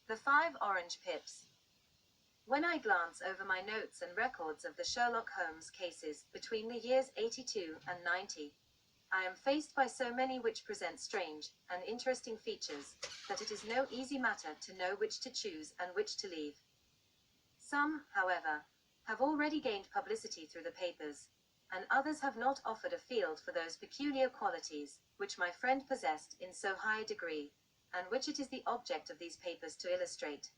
The 5 Orange Pips. When I glance over my notes and records of the Sherlock Holmes cases between the years 82 and 90, I am faced by so many which present strange and interesting features that it is no easy matter to know which to choose and which to leave. Some, however, have already gained publicity through the papers, and others have not offered a field for those peculiar qualities which my friend possessed in so high a degree, and which it is the object of these papers to illustrate.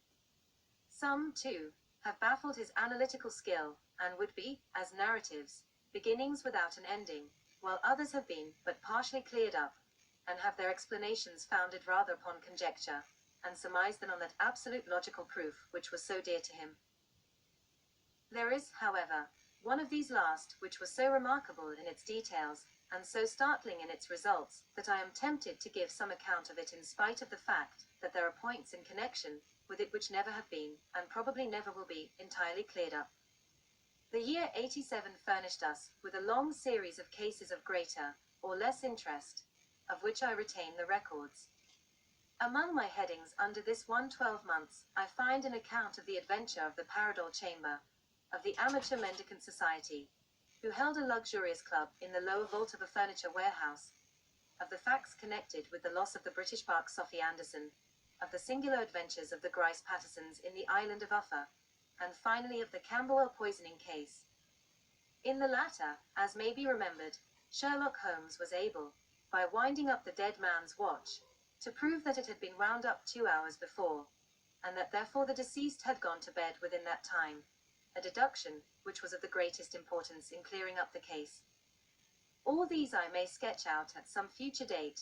Some, too, have baffled his analytical skill, and would be, as narratives, beginnings without an ending, while others have been but partially cleared up, and have their explanations founded rather upon conjecture and surmise than on that absolute logical proof which was so dear to him. There is, however, one of these last which was so remarkable in its details, and so startling in its results, that I am tempted to give some account of it in spite of the fact that there are points in connection with it which never have been, and probably never will be, entirely cleared up. The year 87 furnished us with a long series of cases of greater or less interest, of which I retain the records. Among my headings under this 12 months, I find an account of the adventure of the Paradol Chamber, of the Amateur Mendicant Society, who held a luxurious club in the lower vault of a furniture warehouse, of the facts connected with the loss of the British bark Sophie Anderson, of the singular adventures of the Grice Pattersons in the island of Uffa, and finally of the Camberwell poisoning case. In the latter, as may be remembered, Sherlock Holmes was able, by winding up the dead man's watch, to prove that it had been wound up 2 hours before, and that therefore the deceased had gone to bed within that time, a deduction which was of the greatest importance in clearing up the case. All these I may sketch out at some future date,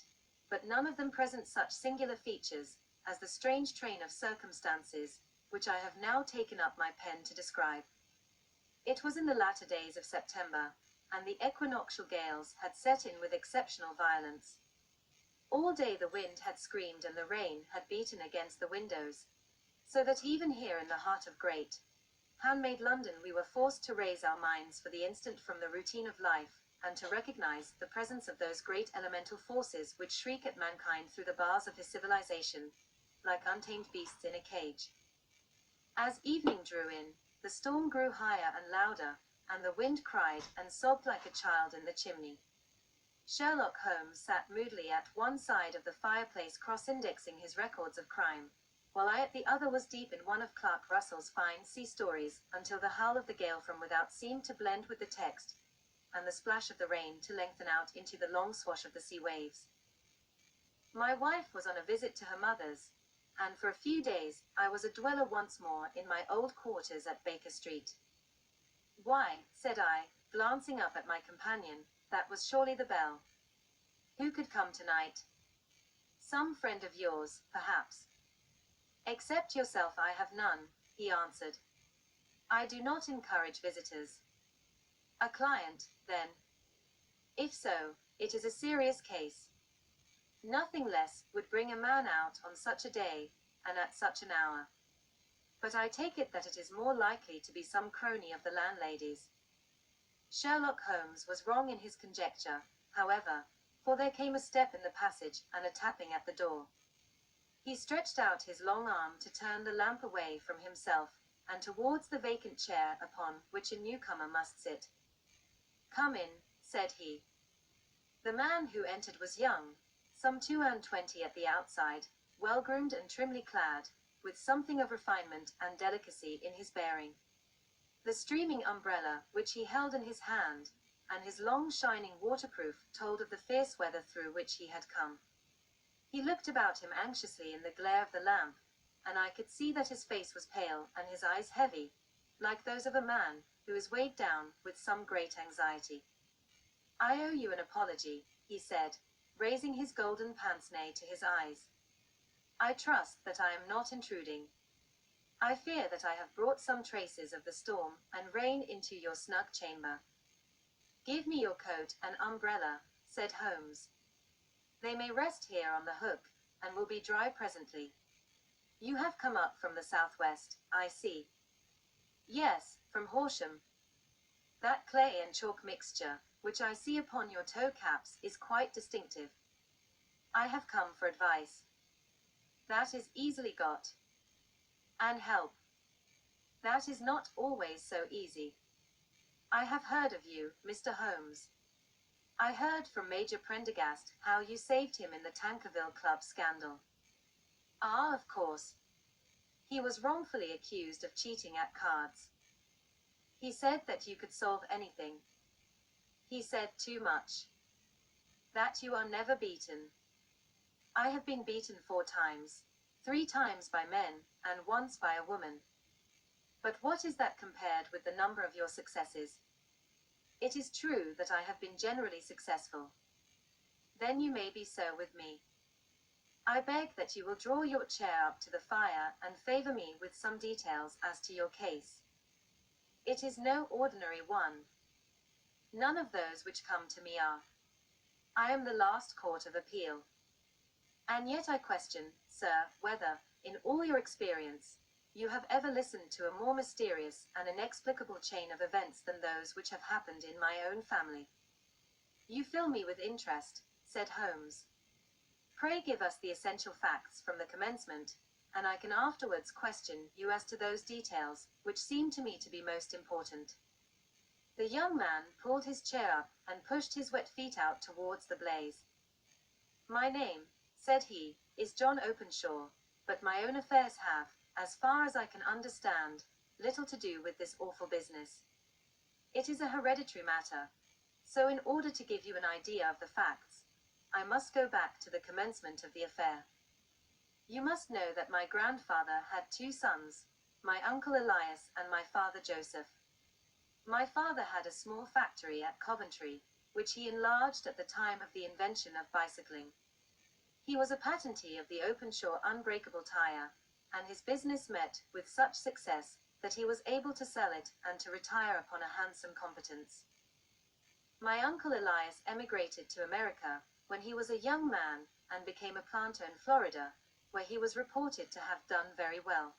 but none of them present such singular features as the strange train of circumstances which I have now taken up my pen to describe. It was in the latter days of September, and the equinoctial gales had set in with exceptional violence. All day the wind had screamed and the rain had beaten against the windows, so that even here in the heart of great, handmade London we were forced to raise our minds for the instant from the routine of life, and to recognize the presence of those great elemental forces which shriek at mankind through the bars of his civilization, like untamed beasts in a cage. As evening drew in, the storm grew higher and louder, and the wind cried and sobbed like a child in the chimney. Sherlock Holmes sat moodily at one side of the fireplace cross-indexing his records of crime, while I at the other was deep in one of Clark Russell's fine sea stories, until the howl of the gale from without seemed to blend with the text, and the splash of the rain to lengthen out into the long swash of the sea waves. My wife was on a visit to her mother's, and for a few days I was a dweller once more in my old quarters at Baker Street. "Why," said I, glancing up at my companion, "that was surely the bell. Who could come tonight?" "Some friend of yours, perhaps." "Except yourself I have none," he answered. "I do not encourage visitors." "A client, then?" "If so, it is a serious case. Nothing less would bring a man out on such a day, and at such an hour. But I take it that it is more likely to be some crony of the landlady's." Sherlock Holmes was wrong in his conjecture, however, for there came a step in the passage and a tapping at the door. He stretched out his long arm to turn the lamp away from himself, and towards the vacant chair upon which a newcomer must sit. "Come in," said he. The man who entered was young, some 22 at the outside, well-groomed and trimly clad, with something of refinement and delicacy in his bearing. The streaming umbrella which he held in his hand, and his long shining waterproof, told of the fierce weather through which he had come. He looked about him anxiously in the glare of the lamp, and I could see that his face was pale and his eyes heavy, like those of a man who is weighed down with some great anxiety. "I owe you an apology," he said, raising his golden pince-nez to his eyes. "I trust that I am not intruding. I fear that I have brought some traces of the storm and rain into your snug chamber." "Give me your coat and umbrella," said Holmes. "They may rest here on the hook, and will be dry presently. You have come up from the southwest, I see." "Yes, from Horsham. That clay and chalk mixture, which I see upon your toe caps, is quite distinctive." "I have come for advice." "That is easily got. And help. That is not always so easy. I have heard of you, Mr. Holmes. I heard from Major Prendergast how you saved him in the Tankerville Club scandal. Ah, of course. He was wrongfully accused of cheating at cards. He said that you could solve anything. He said too much. That you are never beaten. I have been beaten 4 times. 3 times by men, and once by a woman. But what is that compared with the number of your successes? It is true that I have been generally successful. Then you may be so with me. I beg that you will draw your chair up to the fire and favor me with some details as to your case. It is no ordinary one. None of those which come to me are. I am the last court of appeal. And yet I question, sir, whether, in all your experience, you have ever listened to a more mysterious and inexplicable chain of events than those which have happened in my own family. You fill me with interest, said Holmes. Pray give us the essential facts from the commencement, and I can afterwards question you as to those details which seem to me to be most important. The young man pulled his chair up and pushed his wet feet out towards the blaze. My name, said he, is John Openshaw, but my own affairs have, as far as I can understand, little to do with this awful business. It is a hereditary matter, so in order to give you an idea of the facts, I must go back to the commencement of the affair. You must know that my grandfather had 2 sons, my uncle Elias and my father Joseph. My father had a small factory at Coventry, which he enlarged at the time of the invention of bicycling. He was a patentee of the Openshaw unbreakable tire, and his business met with such success that he was able to sell it and to retire upon a handsome competence. My uncle Elias emigrated to America when he was a young man and became a planter in Florida, where he was reported to have done very well.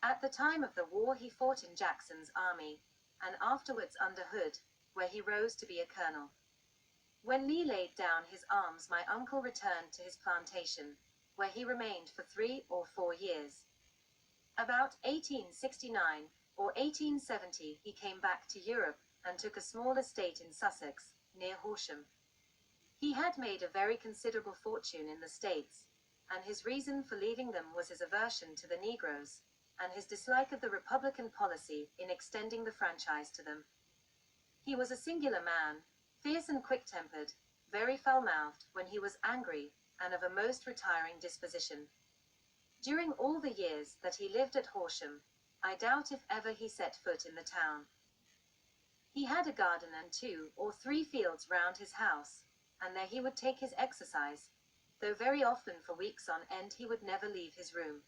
At the time of the war he fought in Jackson's army, and afterwards under Hood, where he rose to be a colonel. When Lee laid down his arms, my uncle returned to his plantation, where he remained for 3 or 4 years. About 1869 or 1870 he came back to Europe and took a small estate in Sussex, near Horsham. He had made a very considerable fortune in the States, and his reason for leaving them was his aversion to the negroes, and his dislike of the Republican policy in extending the franchise to them. He was a singular man, fierce and quick-tempered, very foul-mouthed when he was angry, and of a most retiring disposition. During all the years that he lived at Horsham, I doubt if ever he set foot in the town. He had a garden and 2 or 3 fields round his house, and there he would take his exercise, though very often for weeks on end he would never leave his room.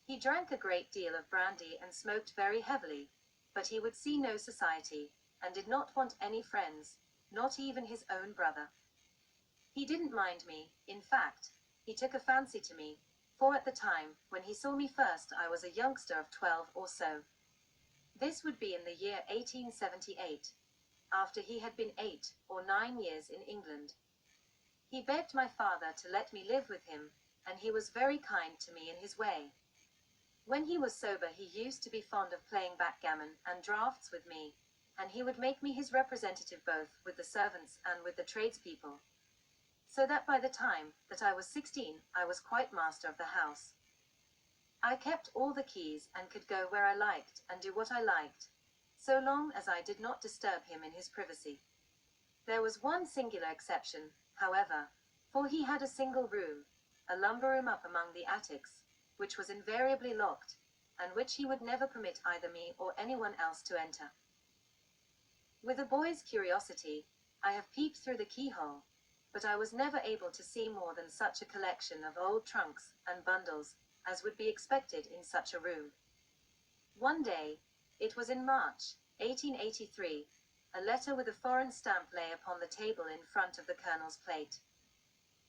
He drank a great deal of brandy and smoked very heavily, but he would see no society, and did not want any friends, not even his own brother. He didn't mind me, in fact, he took a fancy to me, for at the time when he saw me first I was a youngster of 12 or so. This would be in the year 1878, after he had been 8 or 9 years in England. He begged my father to let me live with him, and he was very kind to me in his way. When he was sober he used to be fond of playing backgammon and draughts with me, and he would make me his representative both with the servants and with the tradespeople, so that by the time that I was 16 I was quite master of the house. I kept all the keys and could go where I liked and do what I liked, so long as I did not disturb him in his privacy. There was one singular exception, however, for he had a single room, a lumber room up among the attics, which was invariably locked, and which he would never permit either me or anyone else to enter. With a boy's curiosity, I have peeped through the keyhole, but I was never able to see more than such a collection of old trunks and bundles as would be expected in such a room. One day, it was in March, 1883, a letter with a foreign stamp lay upon the table in front of the colonel's plate.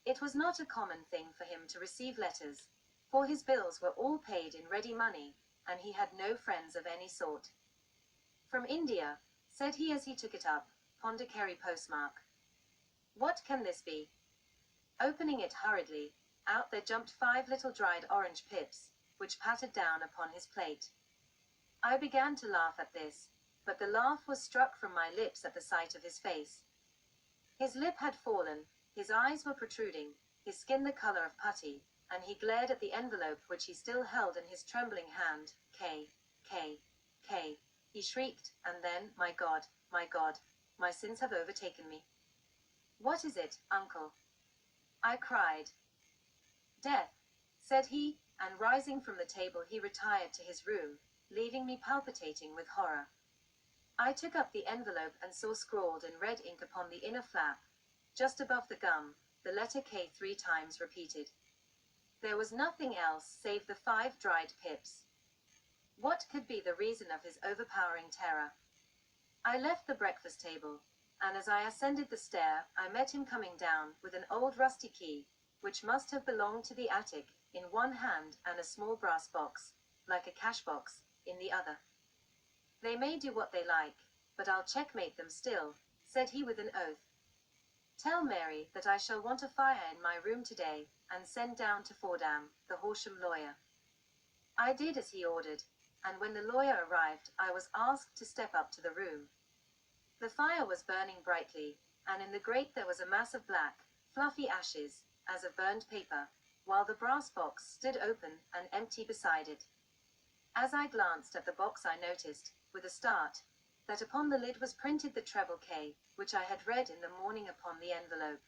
It was not a common thing for him to receive letters, for his bills were all paid in ready money, and he had no friends of any sort. From India, said he as he took it up, Pondicherry postmark. What can this be? Opening it hurriedly, out there jumped 5 little dried orange pips, which pattered down upon his plate. I began to laugh at this, but the laugh was struck from my lips at the sight of his face. His lip had fallen, his eyes were protruding, his skin the color of putty, and he glared at the envelope which he still held in his trembling hand. K, he shrieked, and then, my God, my sins have overtaken me. What is it, uncle? I cried. Death, said he, and rising from the table he retired to his room, leaving me palpitating with horror. I took up the envelope and saw scrawled in red ink upon the inner flap, just above the gum, the letter K 3 times repeated. There was nothing else save the 5 dried pips. What could be the reason of his overpowering terror? I left the breakfast table, and as I ascended the stair, I met him coming down with an old rusty key, which must have belonged to the attic, in one hand, and a small brass box, like a cash box, in the other. They may do what they like, but I'll checkmate them still, said he with an oath. Tell Mary that I shall want a fire in my room today, and send down to Fordham, the Horsham lawyer. I did as he ordered, and when the lawyer arrived, I was asked to step up to the room. The fire was burning brightly, and in the grate there was a mass of black, fluffy ashes, as of burned paper, while the brass box stood open and empty beside it. As I glanced at the box, I noticed, with a start, that upon the lid was printed the treble K, which I had read in the morning upon the envelope.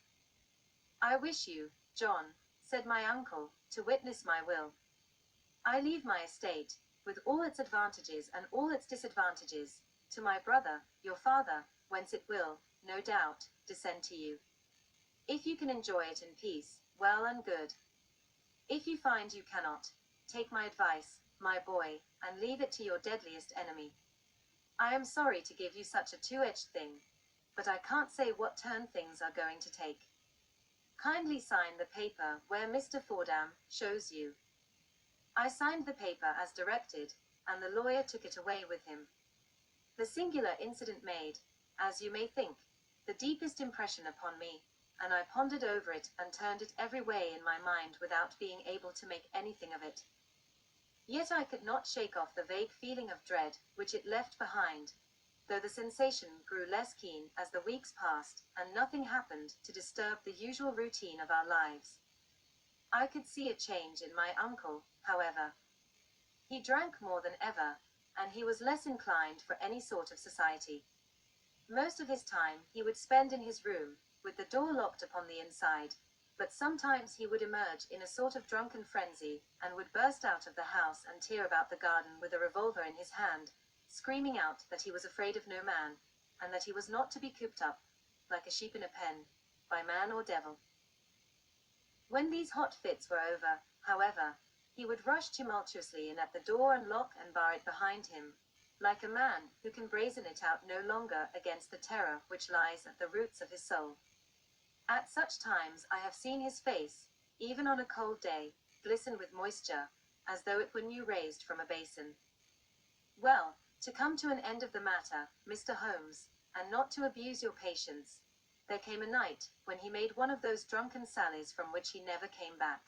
I wish you, John, said my uncle, to witness my will. I leave my estate, with all its advantages and all its disadvantages, to my brother, your father, whence it will, no doubt, descend to you. If you can enjoy it in peace, well and good. If you find you cannot, take my advice, my boy, and leave it to your deadliest enemy. I am sorry to give you such a two-edged thing, but I can't say what turn things are going to take. Kindly sign the paper where Mr. Fordham shows you. I signed the paper as directed, and the lawyer took it away with him. The singular incident made, as you may think, the deepest impression upon me, and I pondered over it and turned it every way in my mind without being able to make anything of it. Yet I could not shake off the vague feeling of dread which it left behind, though the sensation grew less keen as the weeks passed, and nothing happened to disturb the usual routine of our lives. I could see a change in my uncle, however. He drank more than ever, and he was less inclined for any sort of society. Most of his time he would spend in his room, with the door locked upon the inside, but sometimes he would emerge in a sort of drunken frenzy, and would burst out of the house and tear about the garden with a revolver in his hand, screaming out that he was afraid of no man, and that he was not to be cooped up, like a sheep in a pen, by man or devil. When these hot fits were over, however, he would rush tumultuously in at the door and lock and bar it behind him, like a man who can brazen it out no longer against the terror which lies at the roots of his soul. At such times I have seen his face, even on a cold day, glisten with moisture, as though it were new raised from a basin. Well, to come to an end of the matter, Mr. Holmes, and not to abuse your patience, there came a night when he made one of those drunken sallies from which he never came back.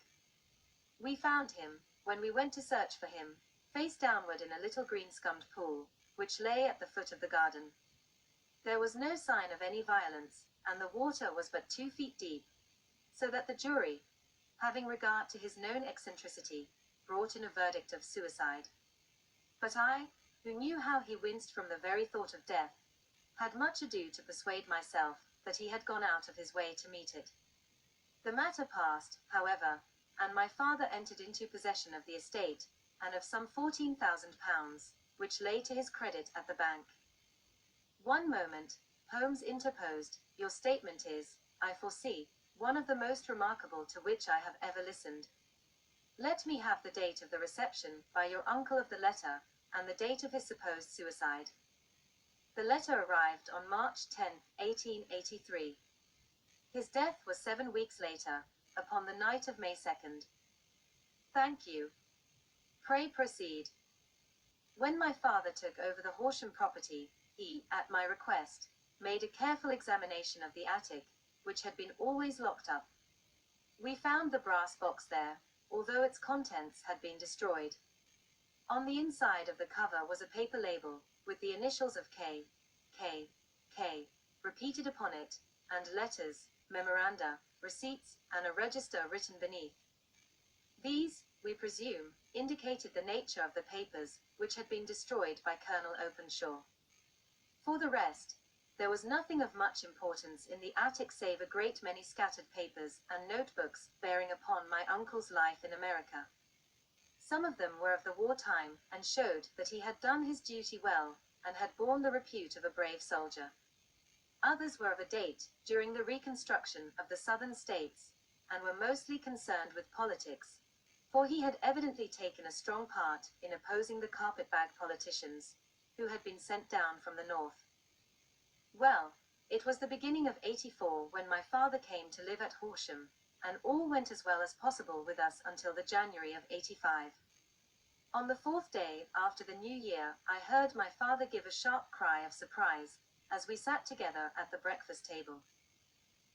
We found him, when we went to search for him, face downward in a little green scummed pool, which lay at the foot of the garden. There was no sign of any violence, and the water was but 2 feet deep, so that the jury, having regard to his known eccentricity, brought in a verdict of suicide. But I, who knew how he winced from the very thought of death, had much ado to persuade myself that he had gone out of his way to meet it. The matter passed, however, and my father entered into possession of the estate, and of some £14,000, which lay to his credit at the bank. One moment, Holmes interposed. Your statement is, I foresee, one of the most remarkable to which I have ever listened. Let me have the date of the reception by your uncle of the letter, and the date of his supposed suicide. The letter arrived on March 10, 1883. His death was 7 weeks later, upon the night of May 2nd. Thank you. Pray proceed. When my father took over the Horsham property, he, at my request, made a careful examination of the attic, which had been always locked up. We found the brass box there, although its contents had been destroyed. On the inside of the cover was a paper label, with the initials of K, K, K, repeated upon it, and letters, memoranda, receipts, and a register written beneath. These, we presume, indicated the nature of the papers, which had been destroyed by Colonel Openshaw. For the rest, there was nothing of much importance in the attic save a great many scattered papers and notebooks bearing upon my uncle's life in America. Some of them were of the war time, and showed that he had done his duty well, and had borne the repute of a brave soldier. Others were of a date during the reconstruction of the Southern states, and were mostly concerned with politics, for he had evidently taken a strong part in opposing the carpetbag politicians, who had been sent down from the north. Well, it was the beginning of '84 when my father came to live at Horsham, and all went as well as possible with us until the January of '85. On the 4th day after the New Year, I heard my father give a sharp cry of surprise, as we sat together at the breakfast table.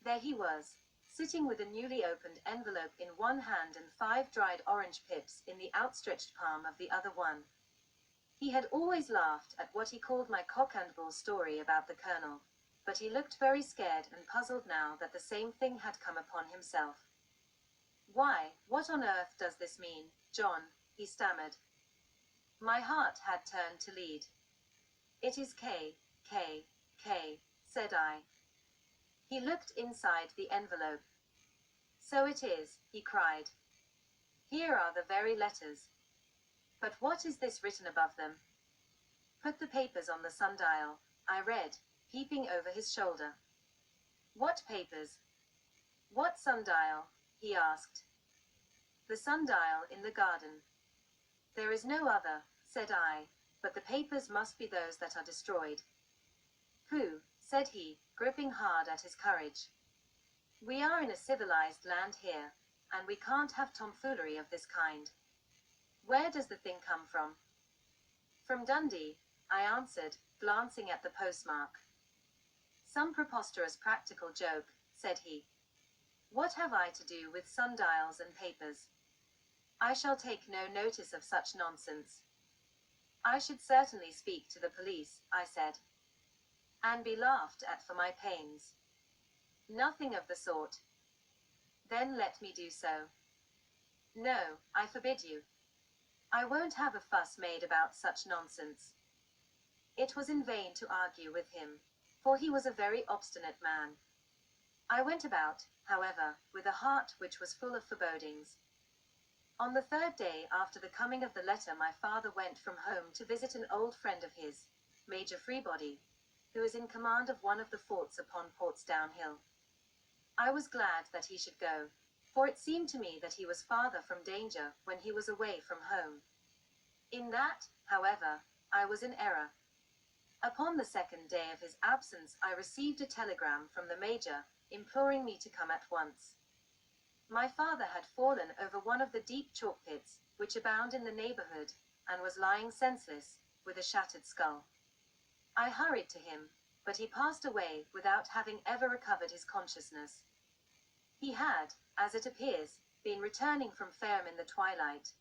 There he was, sitting with a newly opened envelope in one hand and 5 dried orange pips in the outstretched palm of the other one. He had always laughed at what he called my cock and bull story about the colonel, but he looked very scared and puzzled now that the same thing had come upon himself. "Why, what on earth does this mean, John?" he stammered. My heart had turned to lead. "It is K, K, K, said I. He looked inside the envelope. "So it is," he cried. "Here are the very letters. But what is this written above them?" "Put the papers on the sundial," I read, peeping over his shoulder. "What papers?" "What sundial?" he asked. "The sundial in the garden." "There is no other," said I, "but the papers must be those that are destroyed." "Pooh," said he, gripping hard at his courage. "We are in a civilized land here, and we can't have tomfoolery of this kind. Where does the thing come from?" "From Dundee," I answered, glancing at the postmark. "Some preposterous practical joke," said he. "What have I to do with sundials and papers? I shall take no notice of such nonsense." "I should certainly speak to the police," I said. "And be laughed at for my pains." "Nothing of the sort." "Then let me do so." "No, I forbid you. I won't have a fuss made about such nonsense." It was in vain to argue with him, for he was a very obstinate man. I went about, however, with a heart which was full of forebodings. On the 3rd day after the coming of the letter, my father went from home to visit an old friend of his, Major Freebody, who was in command of one of the forts upon Portsdown Hill. I was glad that he should go, for it seemed to me that he was farther from danger when he was away from home. In that, however, I was in error. Upon the 2nd day of his absence I received a telegram from the Major, imploring me to come at once. My father had fallen over one of the deep chalk pits, which abound in the neighborhood, and was lying senseless, with a shattered skull. I hurried to him, but he passed away without having ever recovered his consciousness. He had, as it appears, been returning from Fareham in the twilight,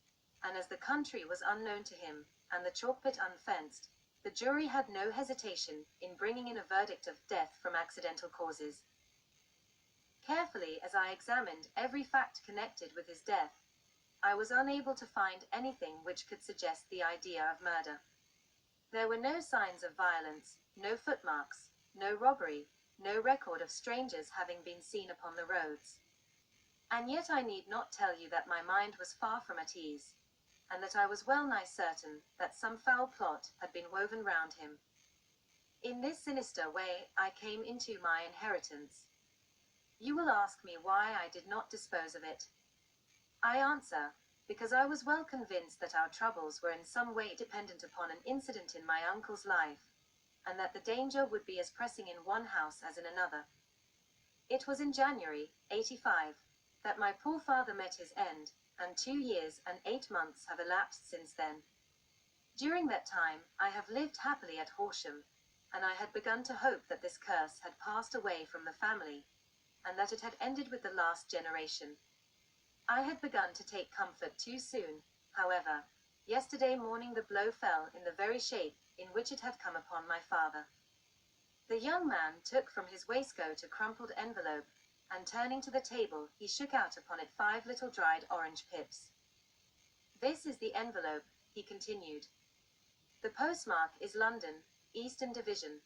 and as the country was unknown to him, and the chalk pit unfenced, the jury had no hesitation in bringing in a verdict of death from accidental causes. Carefully as I examined every fact connected with his death, I was unable to find anything which could suggest the idea of murder. There were no signs of violence, no footmarks, no robbery, no record of strangers having been seen upon the roads. And yet I need not tell you that my mind was far from at ease, and that I was well nigh certain that some foul plot had been woven round him. In this sinister way I came into my inheritance. You will ask me why I did not dispose of it. I answer, because I was well convinced that our troubles were in some way dependent upon an incident in my uncle's life, and that the danger would be as pressing in one house as in another. It was in January, '85, that my poor father met his end, and 2 years and 8 months have elapsed since then. During that time I have lived happily at Horsham, and I had begun to hope that this curse had passed away from the family, and that it had ended with the last generation. I had begun to take comfort too soon, however. Yesterday morning the blow fell in the very shape in which it had come upon my father. The young man took from his waistcoat a crumpled envelope, and turning to the table, he shook out upon it 5 little dried orange pips. "This is the envelope," he continued. "The postmark is London, Eastern Division.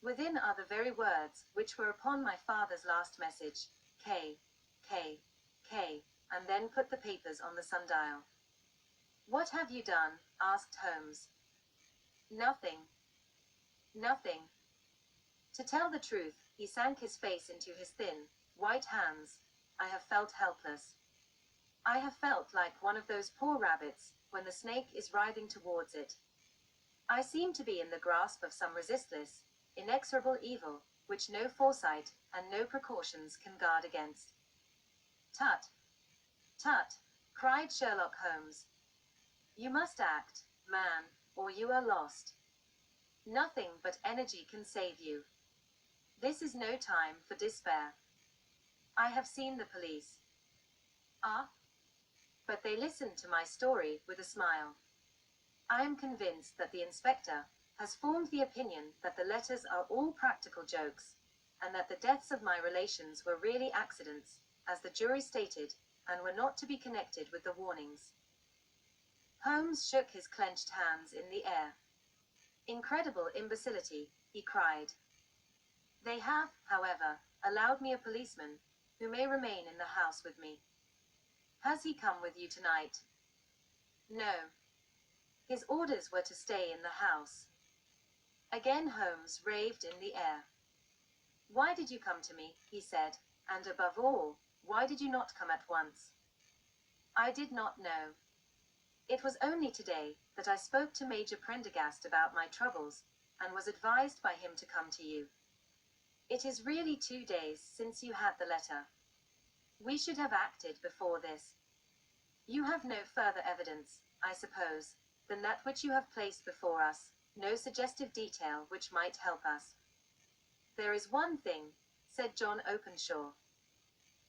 Within are the very words which were upon my father's last message, K, K, K, and then put the papers on the sundial." "What have you done?" asked Holmes. "Nothing. Nothing." To tell the truth, he sank his face into his thin, white hands. I have felt helpless. I have felt like one of those poor rabbits, when the snake is writhing towards it. I seem to be in the grasp of some resistless, inexorable evil, which no foresight and no precautions can guard against. "Tut! Tut!" cried Sherlock Holmes. "You must act, man, or you are lost. Nothing but energy can save you. This is no time for despair. I have seen the police." "Ah?" "But they listened to my story with a smile. I am convinced that the inspector has formed the opinion that the letters are all practical jokes, and that the deaths of my relations were really accidents, as the jury stated, and were not to be connected with the warnings." Holmes shook his clenched hands in the air. "Incredible imbecility," he cried. "They have, however, allowed me a policeman, who may remain in the house with me. Has he come with you tonight?" "No. His orders were to stay in the house." Again Holmes raved in the air. "Why did you come to me?" he said, "and above all, why did you not come at once?" "I did not know. It was only today that I spoke to Major Prendergast about my troubles, and was advised by him to come to you. It is really 2 days since you had the letter. We should have acted before this. You have no further evidence, I suppose, than that which you have placed before us, no suggestive detail which might help us." "There is one thing," said John Openshaw.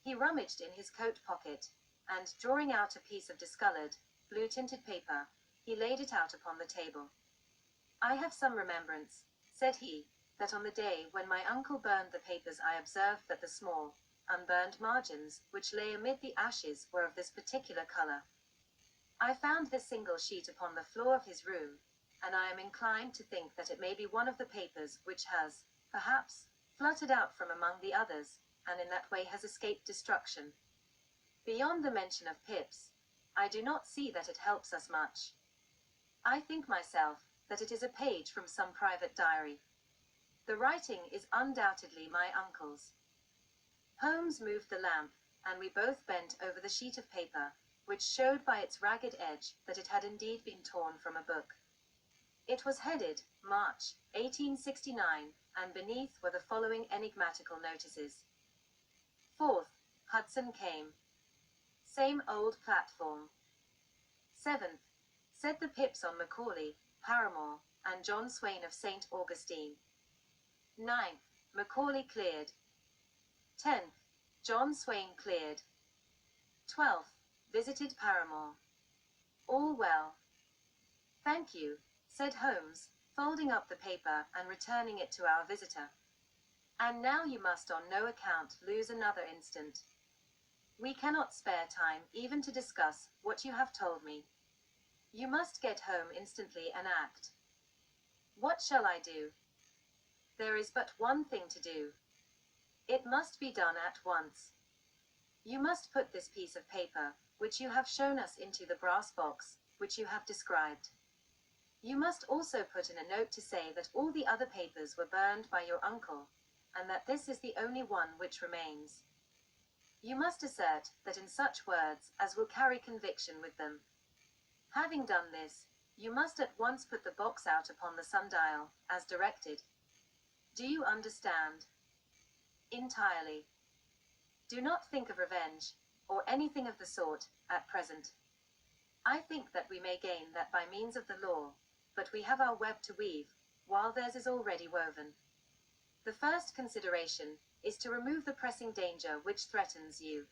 He rummaged in his coat pocket, and, drawing out a piece of discolored, blue-tinted paper, he laid it out upon the table. "I have some remembrance," said he, "that on the day when my uncle burned the papers I observed that the small, unburned margins which lay amid the ashes were of this particular color. I found this single sheet upon the floor of his room, and I am inclined to think that it may be one of the papers which has, perhaps, fluttered out from among the others, and in that way has escaped destruction. Beyond the mention of pips, I do not see that it helps us much. I think myself that it is a page from some private diary. The writing is undoubtedly my uncle's." Holmes moved the lamp, and we both bent over the sheet of paper, which showed by its ragged edge that it had indeed been torn from a book. It was headed, "March, 1869, and beneath were the following enigmatical notices. 4th, Hudson came. Same old platform. 7th, said the pips on Macaulay, Paramore, and John Swain of St. Augustine. 9th, Macaulay cleared. 10th, John Swain cleared. 12th, visited Paramore. All well." "Thank you," said Holmes, folding up the paper and returning it to our visitor. "And now you must on no account lose another instant. We cannot spare time even to discuss what you have told me. You must get home instantly and act." "What shall I do?" "There is but one thing to do. It must be done at once. You must put this piece of paper, which you have shown us, into the brass box, which you have described. You must also put in a note to say that all the other papers were burned by your uncle, and that this is the only one which remains. You must assert that in such words as will carry conviction with them. Having done this, you must at once put the box out upon the sundial, as directed. Do you understand?" "Entirely. Do not think of revenge, or anything of the sort, at present. I think that we may gain that by means of the law, but we have our web to weave, while theirs is already woven. The first consideration is to remove the pressing danger which threatens you.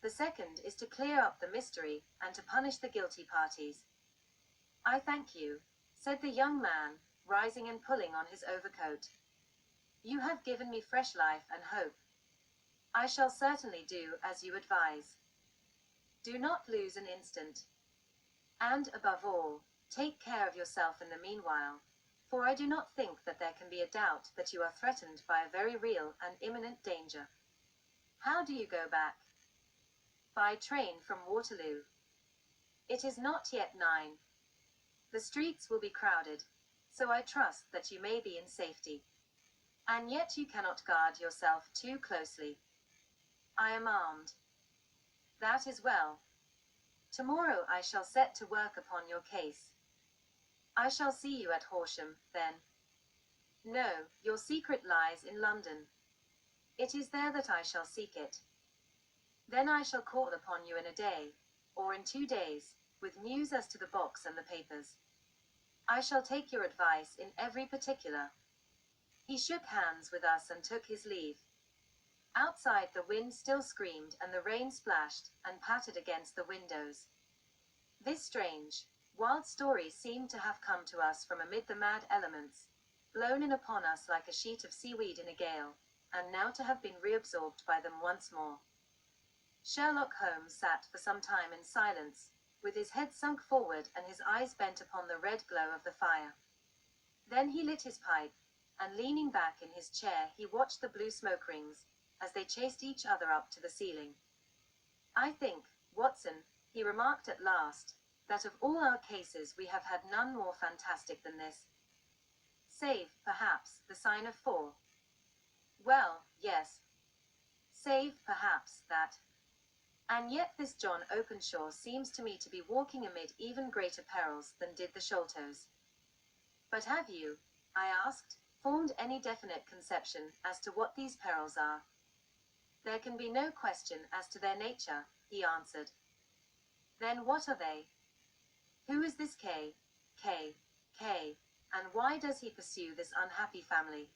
The second is to clear up the mystery and to punish the guilty parties. I thank you, said the young man, rising and pulling on his overcoat. You have given me fresh life and hope. I shall certainly do as you advise. Do not lose an instant. And, above all, take care of yourself in the meanwhile, for I do not think that there can be a doubt that you are threatened by a very real and imminent danger. How do you go back? By train from Waterloo. It is not yet 9. The streets will be crowded, so I trust that you may be in safety. And yet you cannot guard yourself too closely. I am armed. That is well. Tomorrow I shall set to work upon your case. I shall see you at Horsham, then. No, your secret lies in London. It is there that I shall seek it. Then I shall call upon you in a day, or in 2 days, with news as to the box and the papers. I shall take your advice in every particular. He shook hands with us and took his leave. Outside the wind still screamed and the rain splashed and pattered against the windows. This strange, wild story seemed to have come to us from amid the mad elements, blown in upon us like a sheet of seaweed in a gale, and now to have been reabsorbed by them once more. Sherlock Holmes sat for some time in silence, with his head sunk forward and his eyes bent upon the red glow of the fire. Then he lit his pipe, and leaning back in his chair he watched the blue smoke rings, as they chased each other up to the ceiling. I think, Watson, he remarked at last, that of all our cases we have had none more fantastic than this. Save, perhaps, the sign of 4. Well, yes. Save, perhaps, that. And yet this John Openshaw seems to me to be walking amid even greater perils than did the Sholtos. But have you, I asked, formed any definite conception as to what these perils are? There can be no question as to their nature, he answered. Then what are they? Who is this K, and why does he pursue this unhappy family?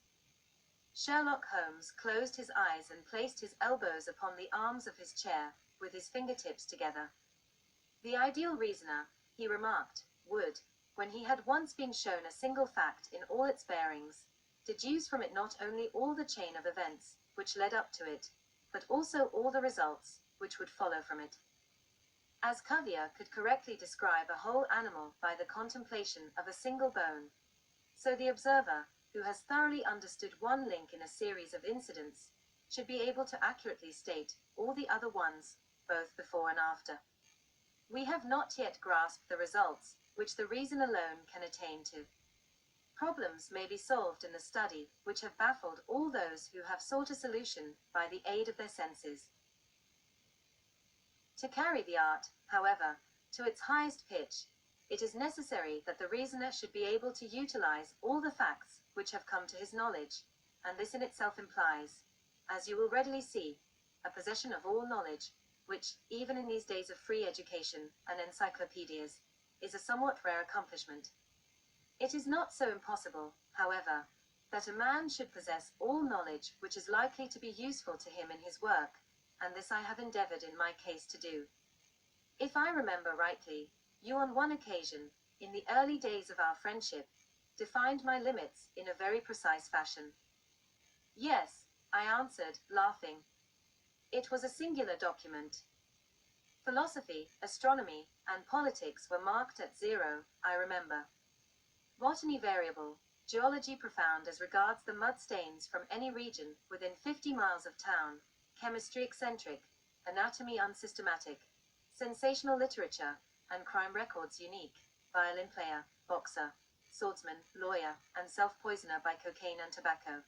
Sherlock Holmes closed his eyes and placed his elbows upon the arms of his chair, with his fingertips together. The ideal reasoner, he remarked, would, when he had once been shown a single fact in all its bearings, deduce from it not only all the chain of events which led up to it, but also all the results which would follow from it. As Cuvier could correctly describe a whole animal by the contemplation of a single bone, so the observer, who has thoroughly understood one link in a series of incidents, should be able to accurately state all the other ones, both before and after. We have not yet grasped the results which the reason alone can attain to. Problems may be solved in the study which have baffled all those who have sought a solution by the aid of their senses. To carry the art, however, to its highest pitch, it is necessary that the reasoner should be able to utilize all the facts which have come to his knowledge, and this in itself implies, as you will readily see, a possession of all knowledge, which, even in these days of free education and encyclopedias, is a somewhat rare accomplishment. It is not so impossible, however, that a man should possess all knowledge which is likely to be useful to him in his work, and this I have endeavored in my case to do. If I remember rightly, you on one occasion, in the early days of our friendship, defined my limits in a very precise fashion. Yes, I answered, laughing. It was a singular document. Philosophy, astronomy, and politics were marked at 0, I remember. Botany variable, geology profound as regards the mud stains from any region within 50 miles of town, chemistry eccentric, anatomy unsystematic, sensational literature, and crime records unique, violin player, boxer, swordsman, lawyer, and self-poisoner by cocaine and tobacco.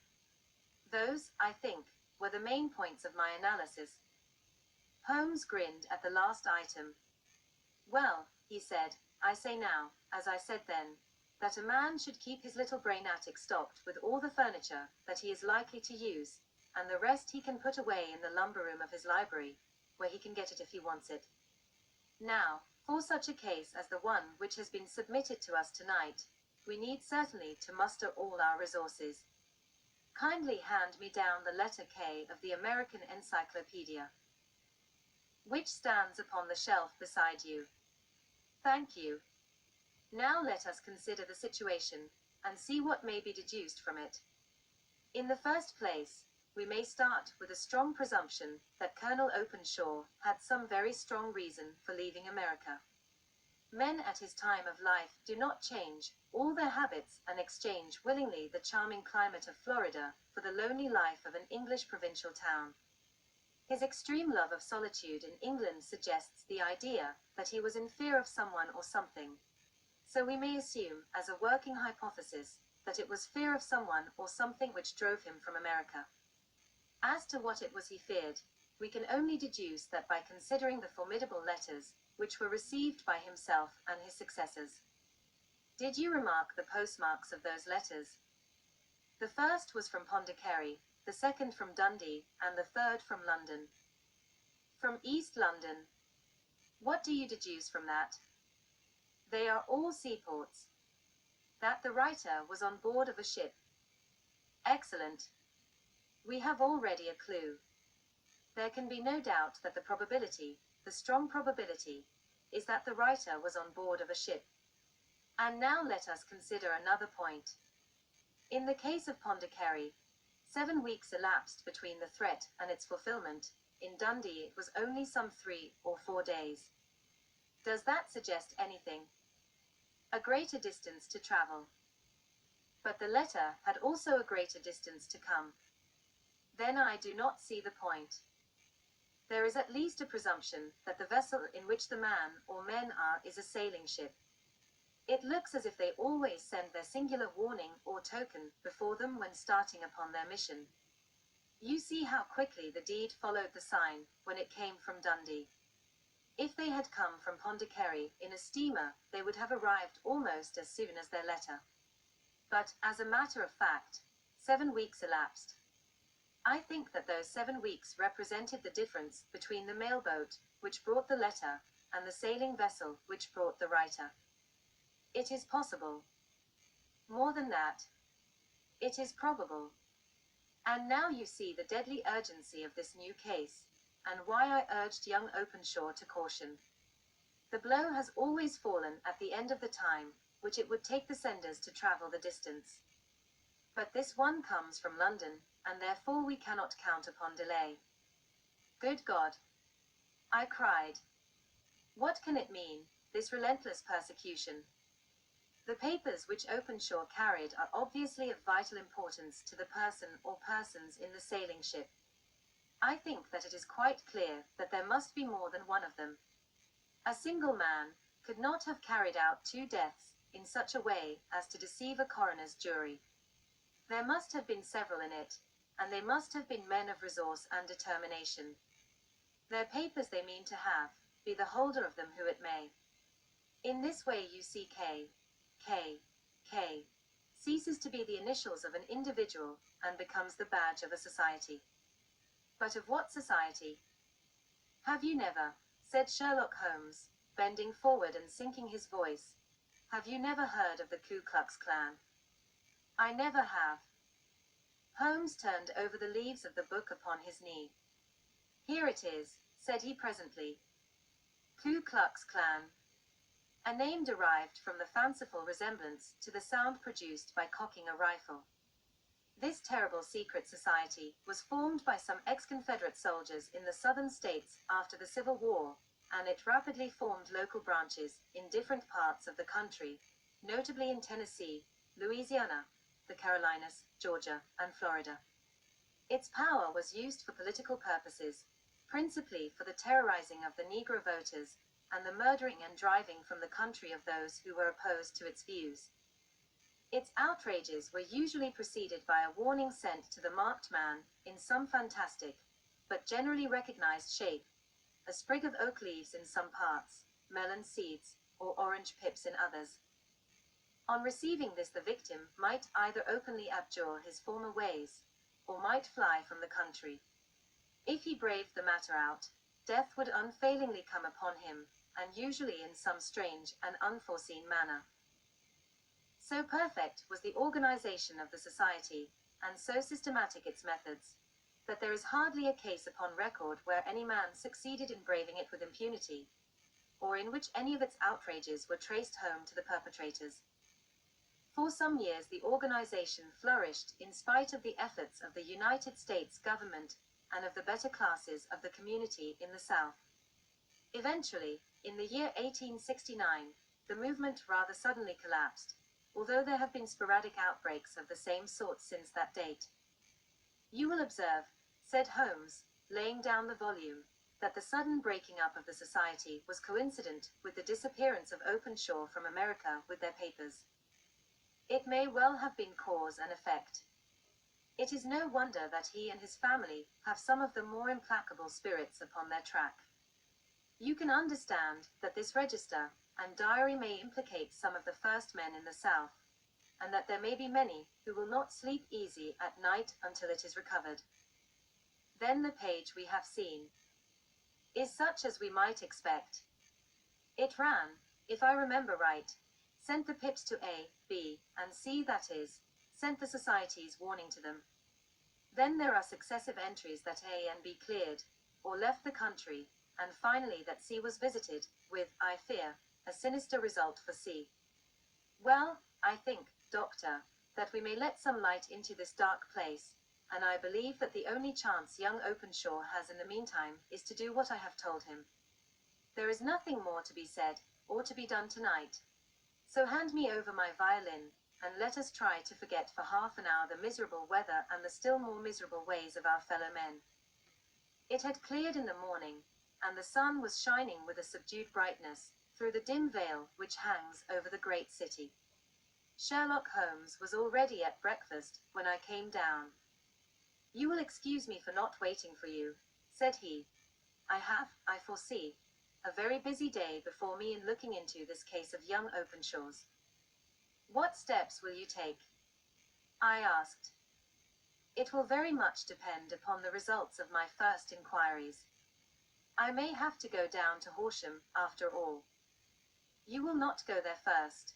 Those, I think, were the main points of my analysis. Holmes grinned at the last item. Well, he said, I say now, as I said then, that a man should keep his little brain attic stocked with all the furniture that he is likely to use, and the rest he can put away in the lumber room of his library, where he can get it if he wants it. Now, for such a case as the one which has been submitted to us tonight, we need certainly to muster all our resources. Kindly hand me down the letter K of the American Encyclopedia. which stands upon the shelf beside you. Thank you. Now let us consider the situation, and see what may be deduced from it. In the first place, we may start with a strong presumption that Colonel Openshaw had some very strong reason for leaving America. Men at his time of life do not change all their habits and exchange willingly the charming climate of Florida for the lonely life of an English provincial town. His extreme love of solitude in England suggests the idea that he was in fear of someone or something. So we may assume, as a working hypothesis, that it was fear of someone or something which drove him from America. As to what it was he feared, we can only deduce that by considering the formidable letters which were received by himself and his successors. Did you remark the postmarks of those letters? The first was from Pondicherry, the second from Dundee, and the third from London. From East London. What do you deduce from that? They are all seaports. That the writer was on board of a ship. Excellent. We have already a clue. There can be no doubt that the probability, the strong probability, is that the writer was on board of a ship. And now let us consider another point. In the case of Pondicherry, 7 weeks elapsed between the threat and its fulfillment. In Dundee it was only some 3 or 4 days. Does that suggest anything? A greater distance to travel. But the letter had also a greater distance to come. Then I do not see the point. There is at least a presumption that the vessel in which the man or men are is a sailing ship. It looks as if they always send their singular warning or token before them when starting upon their mission. You see how quickly the deed followed the sign when it came from Dundee. If they had come from Pondicherry in a steamer, they would have arrived almost as soon as their letter. But, as a matter of fact, 7 weeks elapsed. I think that those 7 weeks represented the difference between the mailboat, which brought the letter, and the sailing vessel, which brought the writer. It is possible. More than that, it is probable. And now you see the deadly urgency of this new case, and why I urged young Openshaw to caution. The blow has always fallen at the end of the time which it would take the senders to travel the distance. But this one comes from London, and therefore we cannot count upon delay. Good God! I cried. What can it mean, this relentless persecution? The papers which Openshaw carried are obviously of vital importance to the person or persons in the sailing ship. I think that it is quite clear that there must be more than one of them. A single man could not have carried out 2 deaths in such a way as to deceive a coroner's jury. There must have been several in it, and they must have been men of resource and determination. Their papers they mean to have, be the holder of them who it may. In this way you see K ceases to be the initials of an individual and becomes the badge of a society. But of what society? Have you never, said Sherlock Holmes, bending forward and sinking his voice, have you never heard of the Ku Klux Klan? I never have. Holmes turned over the leaves of the book upon his knee. Here it is, said he presently. Ku Klux Klan. A name derived from the fanciful resemblance to the sound produced by cocking a rifle. This terrible secret society was formed by some ex-Confederate soldiers in the southern states after the Civil War, and it rapidly formed local branches in different parts of the country, notably in Tennessee, Louisiana, the Carolinas, Georgia, and Florida. Its power was used for political purposes, principally for the terrorizing of the Negro voters, and the murdering and driving from the country of those who were opposed to its views. Its outrages were usually preceded by a warning sent to the marked man in some fantastic, but generally recognized shape, a sprig of oak leaves in some parts, melon seeds, or orange pips in others. On receiving this, the victim might either openly abjure his former ways, or might fly from the country. If he braved the matter out, death would unfailingly come upon him, and usually in some strange and unforeseen manner. So perfect was the organization of the society, and so systematic its methods, that there is hardly a case upon record where any man succeeded in braving it with impunity, or in which any of its outrages were traced home to the perpetrators. For some years the organization flourished in spite of the efforts of the United States government and of the better classes of the community in the South. Eventually, in the year 1869, the movement rather suddenly collapsed, although there have been sporadic outbreaks of the same sort since that date. You will observe, said Holmes, laying down the volume, that the sudden breaking up of the society was coincident with the disappearance of Openshaw from America with their papers. It may well have been cause and effect. It is no wonder that he and his family have some of the more implacable spirits upon their track. You can understand that this register and diary may implicate some of the first men in the South, and that there may be many who will not sleep easy at night until it is recovered. Then the page we have seen is such as we might expect. It ran, if I remember right, sent the PIPS to A, B, and C, that is, sent the societies warning to them. Then there are successive entries that A and B cleared, or left the country, and finally that C was visited, with, I fear, a sinister result for C. Well, I think, Doctor, that we may let some light into this dark place, and I believe that the only chance young Openshaw has in the meantime is to do what I have told him. There is nothing more to be said, or to be done tonight. So hand me over my violin, and let us try to forget for half an hour the miserable weather and the still more miserable ways of our fellow men. It had cleared in the morning, and the sun was shining with a subdued brightness through the dim veil which hangs over the great city. Sherlock Holmes was already at breakfast when I came down. "You will excuse me for not waiting for you," said he. "I have, I foresee, a very busy day before me in looking into this case of young Openshaw's." "What steps will you take?" I asked. "It will very much depend upon the results of my first inquiries. I may have to go down to Horsham, after all." "You will not go there first?"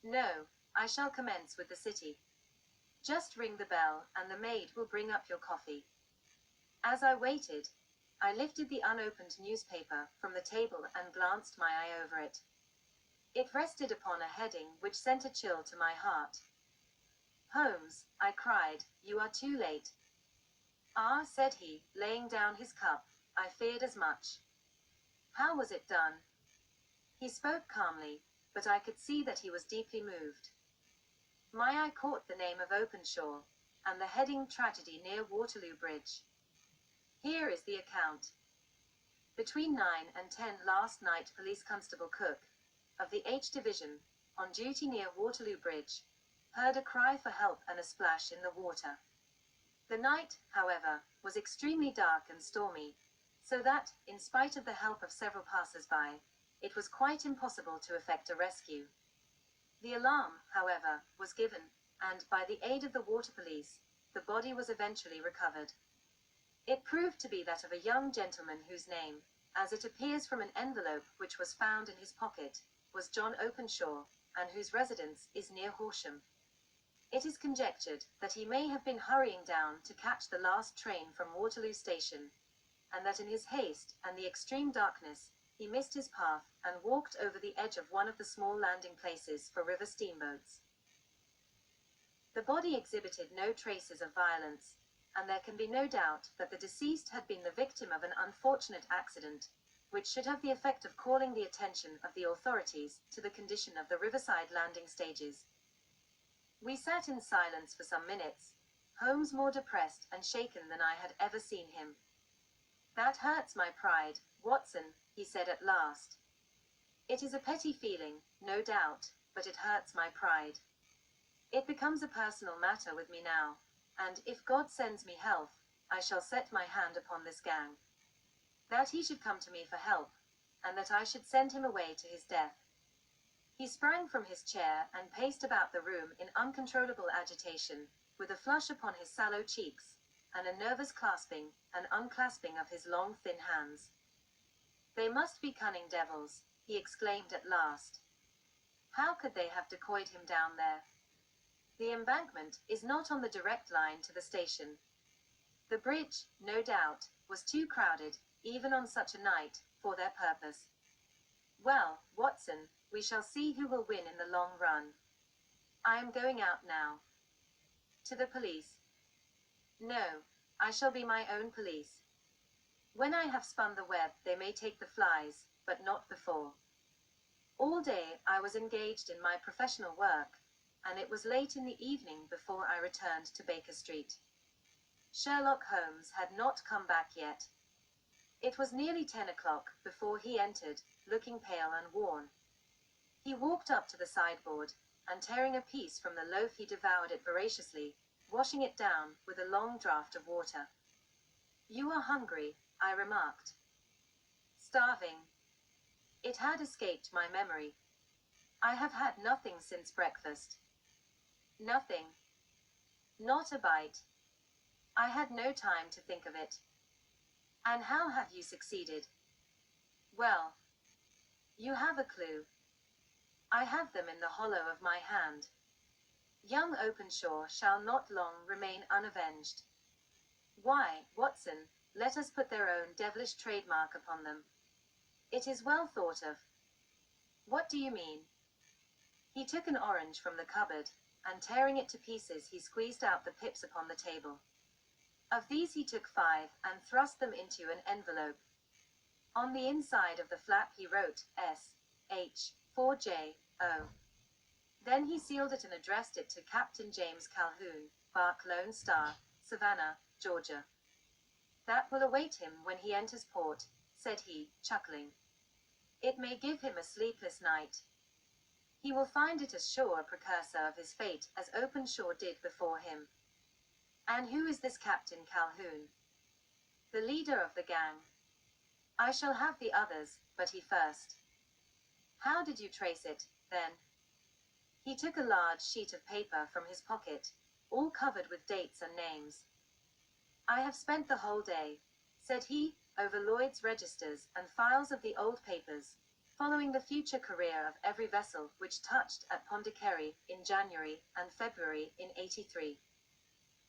"No, I shall commence with the city. Just ring the bell, and the maid will bring up your coffee." As I waited, I lifted the unopened newspaper from the table and glanced my eye over it. It rested upon a heading which sent a chill to my heart. "Holmes," I cried, "you are too late." "Ah," said he, laying down his cup, "I feared as much." "How was it done?" He spoke calmly, but I could see that he was deeply moved. My eye caught the name of Openshaw, and the heading "Tragedy near Waterloo Bridge." Here is the account. "Between 9 and 10 last night, Police Constable Cook, of the H Division, on duty near Waterloo Bridge, heard a cry for help and a splash in the water. The night, however, was extremely dark and stormy, so that, in spite of the help of several passers-by, it was quite impossible to effect a rescue. The alarm, however, was given, and, by the aid of the water police, the body was eventually recovered. It proved to be that of a young gentleman whose name, as it appears from an envelope which was found in his pocket, was John Openshaw, and whose residence is near Horsham. It is conjectured that he may have been hurrying down to catch the last train from Waterloo Station, and that in his haste and the extreme darkness, he missed his path and walked over the edge of one of the small landing places for river steamboats. The body exhibited no traces of violence, and there can be no doubt that the deceased had been the victim of an unfortunate accident, which should have the effect of calling the attention of the authorities to the condition of the riverside landing stages. We sat in silence for some minutes, Holmes more depressed and shaken than I had ever seen him. "That hurts my pride, Watson," he said at last. "It is a petty feeling, no doubt, but it hurts my pride. It becomes a personal matter with me now, and, if God sends me health, I shall set my hand upon this gang. That he should come to me for help, and that I should send him away to his death." He sprang from his chair and paced about the room in uncontrollable agitation, with a flush upon his sallow cheeks, and a nervous clasping and unclasping of his long thin hands. "They must be cunning devils," he exclaimed at last. "How could they have decoyed him down there? The embankment is not on the direct line to the station. The bridge, no doubt, was too crowded, even on such a night, for their purpose. Well, Watson, we shall see who will win in the long run. I am going out now. To the police. No, I shall be my own police. When I have spun the web, they may take the flies, but not before. All day I was engaged in my professional work, and it was late in the evening before I returned to Baker Street. Sherlock Holmes had not come back yet. It was nearly 10 o'clock before he entered, looking pale and worn. He walked up to the sideboard, and tearing a piece from the loaf he devoured it voraciously, washing it down with a long draught of water. "You are hungry," I remarked. "Starving." It had escaped my memory. "I have had nothing since breakfast." "Nothing?" "Not a bite." I had no time to think of it. "And how have you succeeded?" "Well, you have a clue." "I have them in the hollow of my hand. Young Openshaw shall not long remain unavenged. Why, Watson, let us put their own devilish trademark upon them. It is well thought of." "What do you mean?" He took an orange from the cupboard, and tearing it to pieces he squeezed out the pips upon the table. Of these he took 5 and thrust them into an envelope. On the inside of the flap he wrote S.H. 4J.O. Then he sealed it and addressed it to Captain James Calhoun, Bark Lone Star, Savannah, Georgia. "That will await him when he enters port," said he, chuckling. "It may give him a sleepless night. He will find it as sure a precursor of his fate as Openshaw did before him." "And who is this Captain Calhoun?" "The leader of the gang." "I shall have the others, but he first." "How did you trace it, then?" He took a large sheet of paper from his pocket, all covered with dates and names. "I have spent the whole day," said he, "over Lloyd's registers and files of the old papers, following the future career of every vessel which touched at Pondicherry in January and February in '83.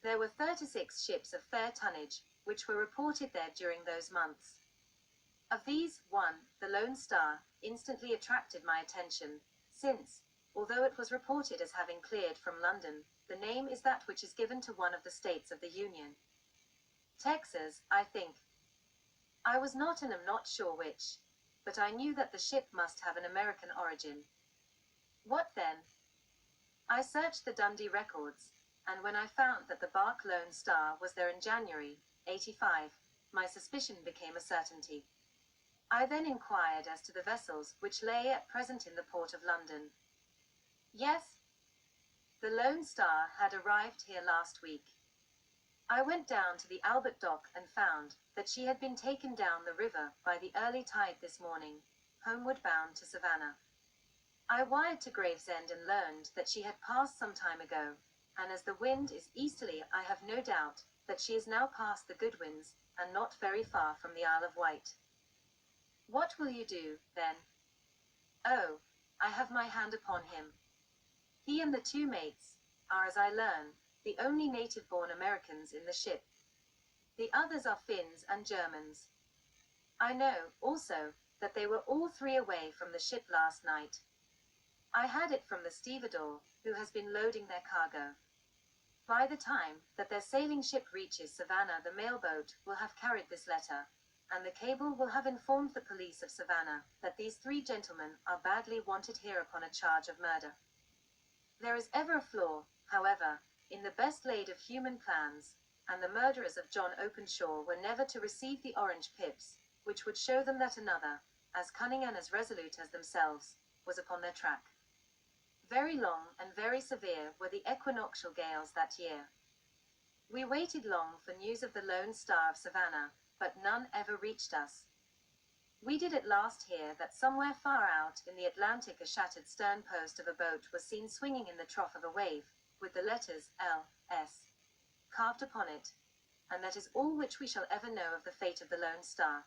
There were 36 ships of fair tonnage, which were reported there during those months. Of these, one, the Lone Star, instantly attracted my attention, since, although it was reported as having cleared from London, the name is that which is given to one of the states of the Union. Texas, I think. I was not and am not sure which, but I knew that the ship must have an American origin. What then? I searched the Dundee records, and when I found that the bark Lone Star was there in January, '85, my suspicion became a certainty. I then inquired as to the vessels which lay at present in the port of London. Yes, the Lone Star had arrived here last week. I went down to the Albert Dock and found that she had been taken down the river by the early tide this morning, homeward bound to Savannah. I wired to Gravesend and learned that she had passed some time ago, and as the wind is easterly I have no doubt that she is now past the Goodwins, and not very far from the Isle of Wight. What will you do, then? Oh, I have my hand upon him. He and the 2 mates are, as I learn, the only native-born Americans in the ship. The others are Finns and Germans. I know, also, that they were all 3 away from the ship last night. I had it from the stevedore, who has been loading their cargo. By the time that their sailing ship reaches Savannah, the mailboat will have carried this letter, and the cable will have informed the police of Savannah that these 3 gentlemen are badly wanted here upon a charge of murder. There is ever a flaw, however, in the best laid of human plans, and the murderers of John Openshaw were never to receive the orange pips, which would show them that another, as cunning and as resolute as themselves, was upon their track. Very long and very severe were the equinoctial gales that year. We waited long for news of the Lone Star of Savannah, but none ever reached us. We did at last hear that somewhere far out in the Atlantic a shattered stern post of a boat was seen swinging in the trough of a wave, with the letters L.S. carved upon it, and that is all which we shall ever know of the fate of the Lone Star.